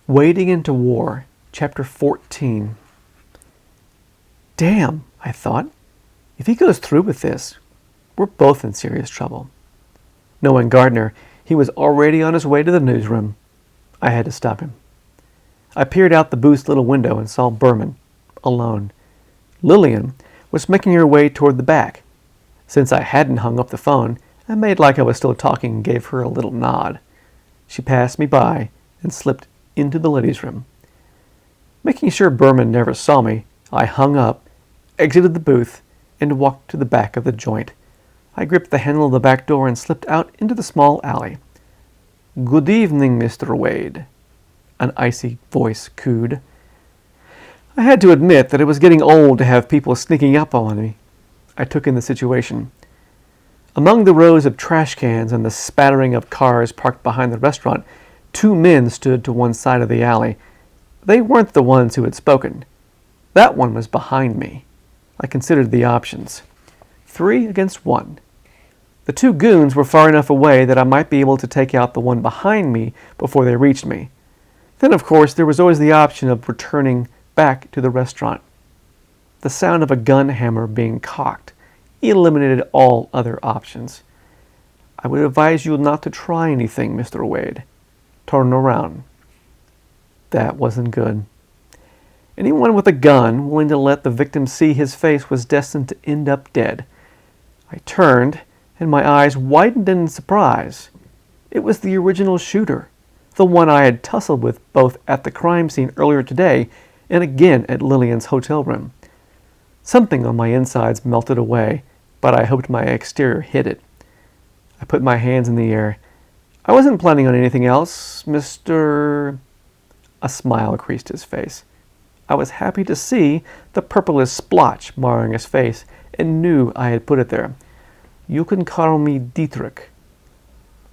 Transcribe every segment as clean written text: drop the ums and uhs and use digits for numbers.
Wading into War, Chapter 14. Damn, I thought. If he goes through with this, we're both in serious trouble. Knowing Gardner, he was already on his way to the newsroom. I had to stop him. I peered out the booth's little window and saw Berman, alone. Lillian was making her way toward the back. Since I hadn't hung up the phone, I made like I was still talking and gave her a little nod. She passed me by and slipped into the ladies' room. Making sure Berman never saw me, I hung up, exited the booth, and walked to the back of the joint. I gripped the handle of the back door and slipped out into the small alley. "Good evening, Mr. Wade," an icy voice cooed. I had to admit that it was getting old to have people sneaking up on me. I took in the situation. Among the rows of trash cans and the spattering of cars parked behind the restaurant, 2 men stood to one side of the alley. They weren't the ones who had spoken. That one was behind me. I considered the options. 3 against 1. The 2 goons were far enough away that I might be able to take out the one behind me before they reached me. Then, of course, there was always the option of returning back to the restaurant. The sound of a gun hammer being cocked eliminated all other options. I would advise you not to try anything, Mr. Wade. Turn around. That wasn't good. Anyone with a gun willing to let the victim see his face was destined to end up dead. I turned, and my eyes widened in surprise. It was the original shooter, the one I had tussled with both at the crime scene earlier today and again at Lillian's hotel room. Something on my insides melted away, but I hoped my exterior hid it. I put my hands in the air. "I wasn't planning on anything else, Mr. A smile creased his face. I was happy to see the purplish splotch marring his face and knew I had put it there. "You can call me Dietrich."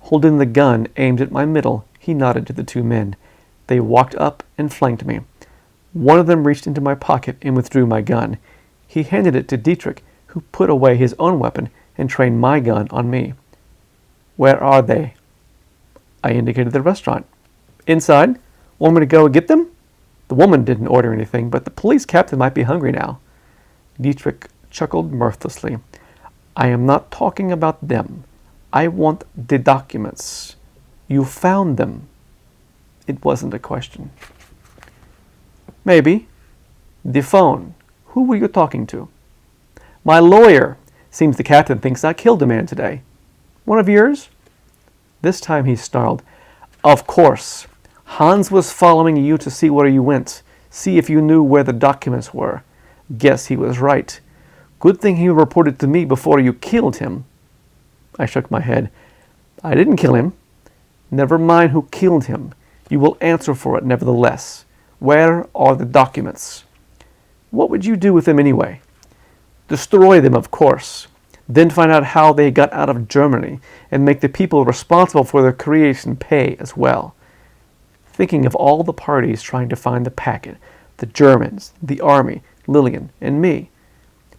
Holding the gun aimed at my middle, he nodded to the 2 men. They walked up and flanked me. One of them reached into my pocket and withdrew my gun. He handed it to Dietrich, who put away his own weapon and trained my gun on me. "Where are they?" I indicated the restaurant. "Inside? Want me to go get them?" The woman didn't order anything, but the police captain might be hungry now. Dietrich chuckled mirthlessly. "I am not talking about them. I want the documents. You found them." It wasn't a question. "Maybe. The phone. Who were you talking to?" "My lawyer. Seems the captain thinks I killed a man today." "One of yours?" This time he snarled. "Of course. Hans was following you to see where you went, see if you knew where the documents were. Guess he was right. Good thing he reported to me before you killed him." I shook my head. "I didn't kill him." "Never mind who killed him. You will answer for it nevertheless. Where are the documents?" "What would you do with them anyway?" "Destroy them, of course. Then find out how they got out of Germany and make the people responsible for their creation pay as well." Thinking of all the parties trying to find the packet, the Germans, the army, Lillian, and me.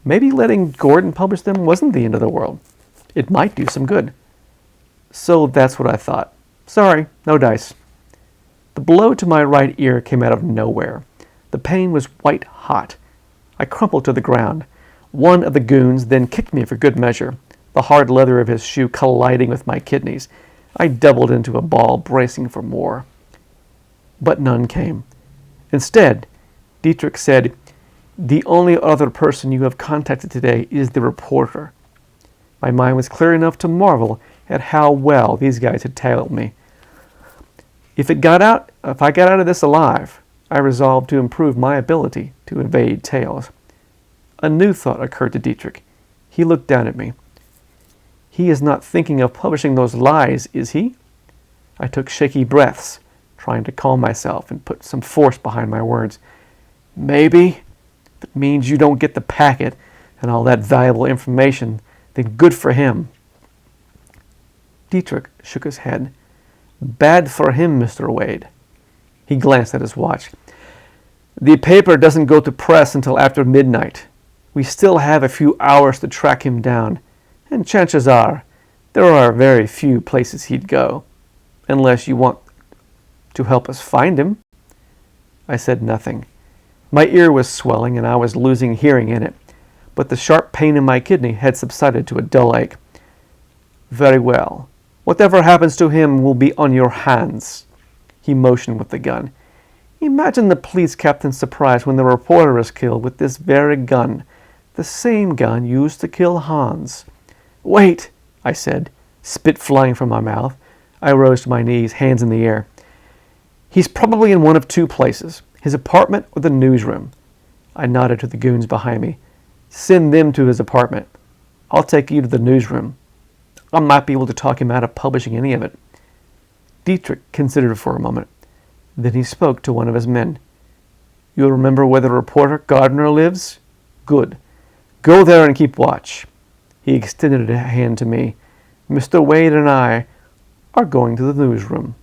Maybe letting Gordon publish them wasn't the end of the world. It might do some good. So that's what I thought. "Sorry, no dice." The blow to my right ear came out of nowhere. The pain was white hot. I crumpled to the ground. One of the goons then kicked me for good measure, the hard leather of his shoe colliding with my kidneys. I doubled into a ball, bracing for more. But none came. Instead, Dietrich said, "The only other person you have contacted today is the reporter." My mind was clear enough to marvel at how well these guys had tailed me. If I got out of this alive, I resolved to improve my ability to evade tails. A new thought occurred to Dietrich. He looked down at me. "He is not thinking of publishing those lies, is he?" I took shaky breaths, trying to calm myself and put some force behind my words. "Maybe. If it means you don't get the packet and all that valuable information, then good for him." Dietrich shook his head. "Bad for him, Mr. Wade." He glanced at his watch. "The paper doesn't go to press until after midnight. We still have a few hours to track him down, and chances are there are very few places he'd go, unless you want to help us find him." I said nothing. My ear was swelling and I was losing hearing in it, but the sharp pain in my kidney had subsided to a dull ache. Very well. Whatever happens to him will be on your hands. He motioned with the gun. Imagine the police captain's surprise when the reporter is killed with this very gun, the same gun used to kill Hans. Wait, I said, spit flying from my mouth. I rose to my knees, hands in the air. He's probably in one of two places, his apartment or the newsroom. I nodded to the goons behind me. Send them to his apartment. I'll take you to the newsroom. I might be able to talk him out of publishing any of it. Dietrich considered for a moment. Then he spoke to one of his men. You'll remember where the reporter Gardner lives? Good. Go there and keep watch. He extended a hand to me. Mr. Wade and I are going to the newsroom.